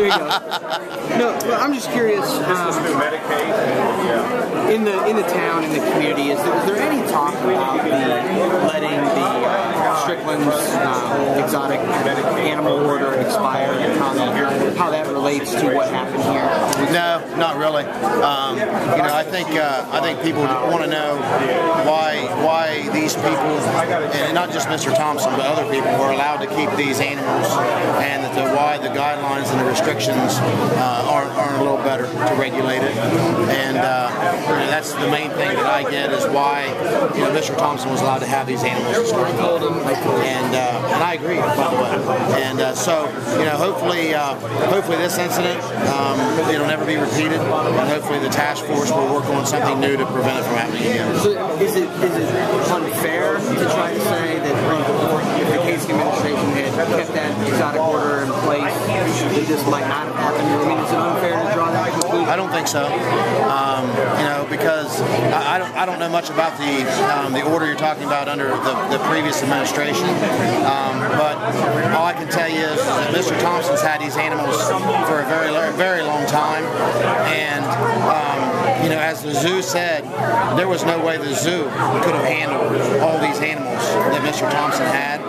There you go. No, but I'm just curious. In the town, in the community, is there any talk about letting the Strickland's exotic animal order expire, and how that relates to what happened here? No, not really. You know, I think people want to know why these people, and not just Mr. Thompson, but other people, were allowed to keep these animals, and why the guidelines and the restrictions aren't a little better to regulate it. And you know, that's the main thing that I get, is why Mr. Thompson was allowed to have these animals historically. And I agree, by the way. And so hopefully this incident it'll never be repeated, and hopefully the task force will work on something new to prevent it from happening again. So is it unfair to try to say that if the case administration had kept that exotic order in place, that this might not have happened? I mean, is it unfair to draw that conclusion? I don't think so. Because I don't know much about the order you're talking about under the previous administration. But all I can tell you is that Mr. Thompson's had these animals for a very long time, and as the zoo said, there was no way the zoo could have handled all these animals that Mr. Thompson had,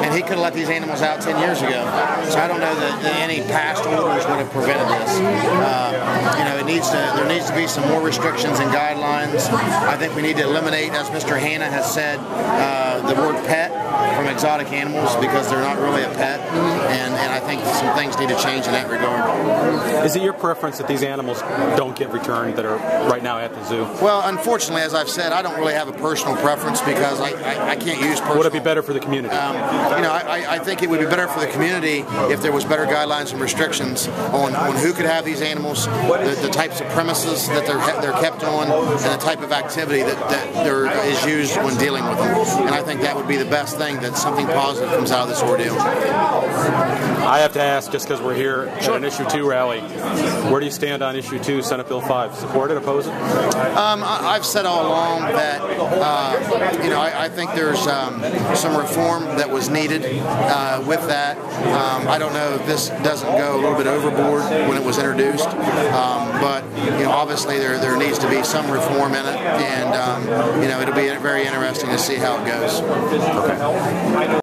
and he could have let these animals out 10 years ago. So I don't know that any past orders would have prevented this. There needs to be some more restrictions and guidelines. I think we need to eliminate, as Mr. Hanna has said, the word pet from exotic animals, because they're not really a pet, and I think some things need to change in that regard. Is it your preference that these animals don't get returned that are right now at the zoo? Well, unfortunately, as I've said, I don't really have a personal preference, because I can't use personal. Would it be better for the community? I think it would be better for the community if there was better guidelines and restrictions on who could have these animals, the types of premises that they're kept on, and the type of activity that there is used when dealing with them. And I think that would be the best thing, that something positive comes out of this ordeal. I have to ask, just because we're here at an Issue 2 rally, where do you stand on Issue 2, Senate Bill 5? Support it, oppose it? I've said all along that I think there's some reform that was needed with that. I don't know if this doesn't go a little bit overboard when it was introduced, but obviously there needs to be some reform in it, and it'll be very interesting to see how it goes. Okay.